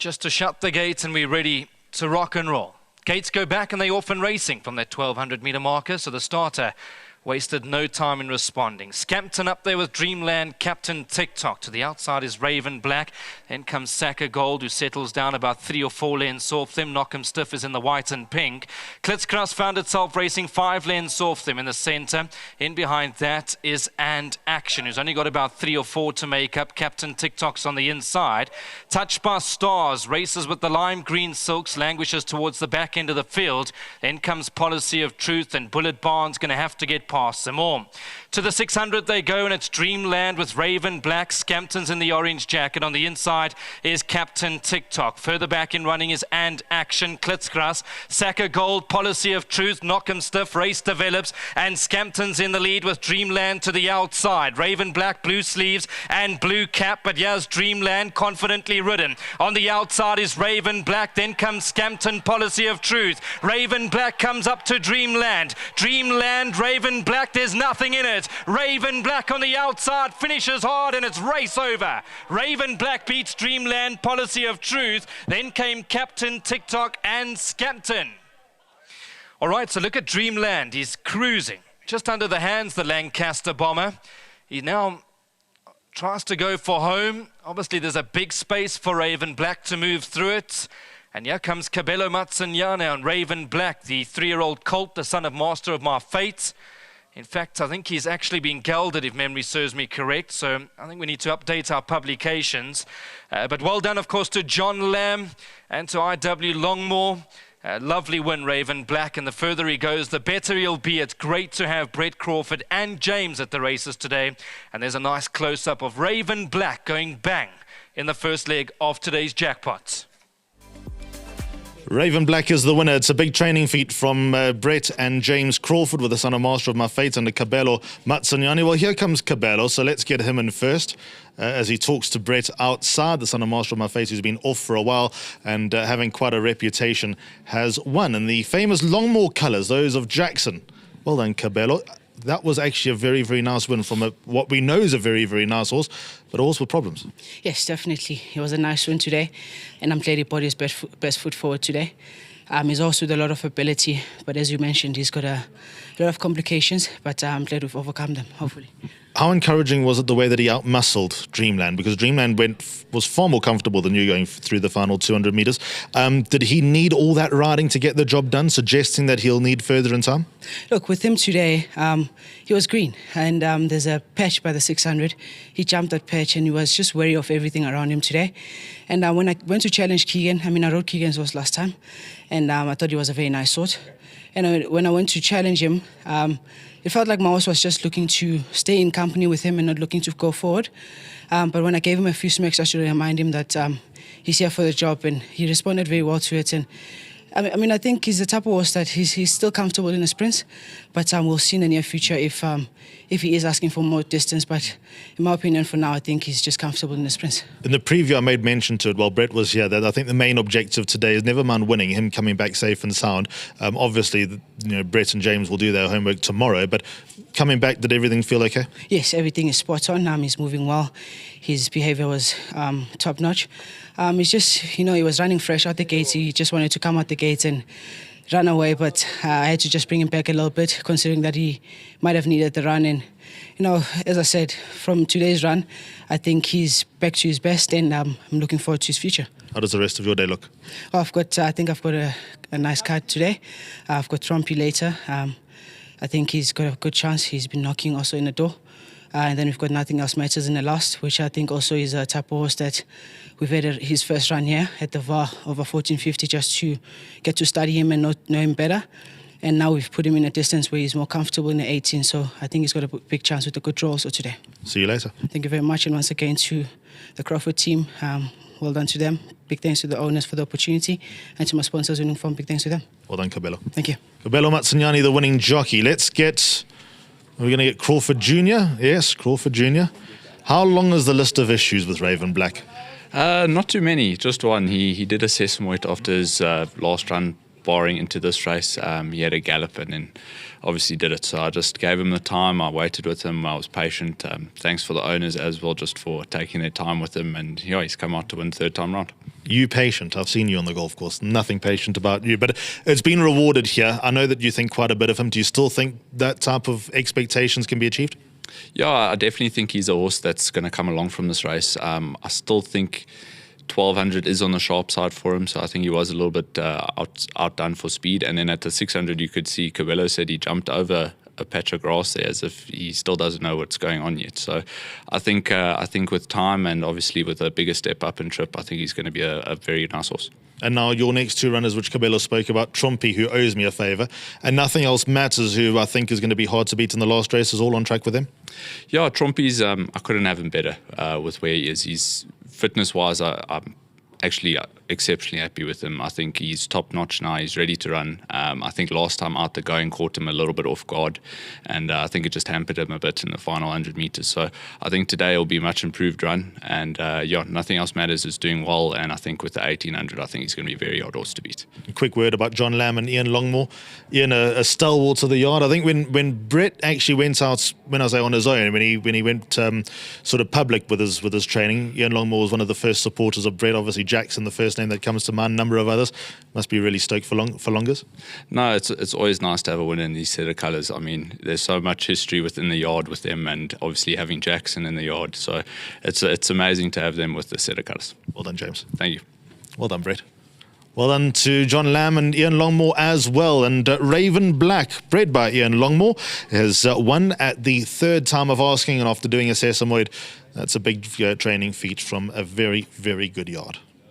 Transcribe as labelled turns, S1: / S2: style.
S1: just to shut the gates and we're ready to rock and roll. Gates go back and they off and racing from that 1200 meter marker, so the starter wasted no time in responding. Scampton up there with Dreamland, Captain TikTok. To the outside is Raven Black. Then comes Saka Gold, who settles down about 3 or 4 lengths off them. Knock'em Stiff is in the white and pink. Klitzkras found itself racing 5 lengths off them in the centre. In behind that is And Action, who's only got about 3 or 4 to make up. Captain TikTok's on the inside. Touched by Stars, races with the lime green silks, languishes towards the back end of the field. Then comes Policy of Truth, and Bullet Barn's going to have to get past them all. To the 600 they go, and it's Dreamland with Raven Black. Scampton's in the orange jacket. On the inside is Captain TikTok. Further back in running is And Action, Klitzkras, Saka Gold, Policy of Truth, Knock'em Stiff. Race develops, and Scampton's in the lead with Dreamland to the outside. Raven Black, blue sleeves and blue cap, but here's Dreamland confidently ridden. On the outside is Raven Black, then comes Scampton, Policy of Truth. Raven Black comes up to Dreamland. Dreamland, Raven Black, there's nothing in it. Raven Black on the outside finishes hard, and it's race over. Raven Black beats Dreamland, Policy of Truth. Then came Captain TikTok and Scampton. All right, so look at Dreamland. He's cruising just under the hands, the Lancaster bomber. He now tries to go for home. Obviously, there's a big space for Raven Black to move through it. And here comes Kabelo Matsanyane on Raven Black, the 3-year-old colt, the son of Master of My Fate. In fact, I think he's actually been gelded, if memory serves me correct. So I think we need to update our publications. But well done, of course, to John Lamb and to IW Longmore. Lovely win, Raven Black. And the further he goes, the better he'll be. It's great to have Brett Crawford and James at the races today. And there's a nice close-up of Raven Black going bang in the first leg of today's jackpot.
S2: Raven Black is the winner. It's a big training feat from Brett and James Crawford with the son of Master of My Fate and the Kabelo Matsanyane. Well, here comes Kabelo, so let's get him in first as he talks to Brett outside. The son of Master of My Fate, who's been off for a while and having quite a reputation, has won. And the famous Longmore colours, those of Jackson. Well done, Kabelo. That was actually a very, very nice win from what we know is a very, very nice horse, but a horse with problems.
S3: Yes, definitely. It was a nice win today, and I'm glad he brought his best foot forward today. He's also with a lot of ability, but as you mentioned, he's got a lot of complications, but I'm glad we've overcome them, hopefully.
S2: How encouraging was it the way that he outmuscled Dreamland? Because Dreamland was far more comfortable than you going through the final 200 metres. Did he need all that riding to get the job done, suggesting that he'll need further in time?
S3: Look, with him today, he was green, and there's a patch by the 600. He jumped that patch, and he was just wary of everything around him today. And when I went to challenge Keegan, I rode Keegan's horse last time, and I thought he was a very nice sort. And when I went to challenge him, it felt like my horse was just looking to stay in company with him and not looking to go forward. But when I gave him a few smacks, I should remind him that he's here for the job, and he responded very well to it. And I think he's the type of horse that he's still comfortable in the sprints, but we'll see in the near future if he is asking for more distance. But in my opinion, for now, I think he's just comfortable in the sprints.
S2: In the preview, I made mention to it while Brett was here that I think the main objective today is never mind winning, him coming back safe and sound. Obviously, Brett and James will do their homework tomorrow, but coming back, did everything feel okay?
S3: Yes, everything is spot on. He's moving well. His behaviour was top notch. It's just, he was running fresh out the gates. He just wanted to come out the gates and run away, but I had to just bring him back a little bit, considering that he might have needed the run. And, as I said, from today's run, I think he's back to his best, and I'm looking forward to his future.
S2: How does the rest of your day look?
S3: I think I've got a nice card today. I've got Trumpy later. I think he's got a good chance. He's been knocking also in the door. And then we've got Nothing Else Matters in the last, which I think also is a type of horse that we've had his first run here at the VAAL over 1450 just to get to study him and know him better. And now we've put him in a distance where he's more comfortable in the 18. So I think he's got a big chance with a good draw also today.
S2: See you later.
S3: Thank you very much. And once again to the Crawford team, well done to them. Big thanks to the owners for the opportunity, and to my sponsors winning from. Big thanks to them.
S2: Well done, Kabelo.
S3: Thank you.
S2: Kabelo Matsanyane, the winning jockey. We're going to get Crawford Jr. Yes, Crawford Jr. How long is the list of issues with Raven Black?
S4: Not too many, just one. He did assess some weight after his last run sparring into this race. He had a gallop and then obviously did it. So I just gave him the time. I waited with him. I was patient. Thanks for the owners as well, just for taking their time with him. And yeah, he's come out to win third time round.
S2: You patient. I've seen you on the golf course. Nothing patient about you, but it's been rewarded here. I know that you think quite a bit of him. Do you still think that type of expectations can be achieved?
S4: Yeah, I definitely think he's a horse that's going to come along from this race. I still think 1200 is on the sharp side for him, so I think he was a little bit outdone for speed. And then at the 600, you could see Cabello said he jumped over a patch of grass there as if he still doesn't know what's going on yet. So I think with time and obviously with a bigger step up in trip, I think he's going to be a very nice horse.
S2: And now your next two runners, which Cabello spoke about, Trumpy, who owes me a favour, and Nothing Else Matters, who I think is going to be hard to beat in the last race, is all on track with him?
S4: Yeah, Trumpy's, I couldn't have him better with where he is. He's fitness-wise, I'm actually exceptionally happy with him. I think he's top notch now. He's ready to run. I think last time out the going caught him a little bit off guard, and I think it just hampered him a bit in the final 100 meters. So I think today will be a much improved run, and yeah, Nothing Else Matters is doing well, and I think with the 1800, I think he's going to be a very hard horse to beat.
S2: A quick word about John Lamb and Ian Longmore. Ian, a stalwart of the yard. I think when Brett actually went out, when I say on his own, when he went sort of public with his training, Ian Longmore was one of the first supporters of Brett. Obviously Jackson, the first name that comes to mind, a number of others. Must be really stoked for longers.
S4: No, it's always nice to have a winner in these set of colours. I mean, there's so much history within the yard with them, and obviously having Jackson in the yard. So it's amazing to have them with the set of colours.
S2: Well done, James.
S4: Thank you.
S2: Well done, Brett. Well done to John Lamb and Ian Longmore as well. And Raven Black, bred by Ian Longmore, has won at the third time of asking, and after doing a sesamoid, that's a big training feat from a very, very good yard.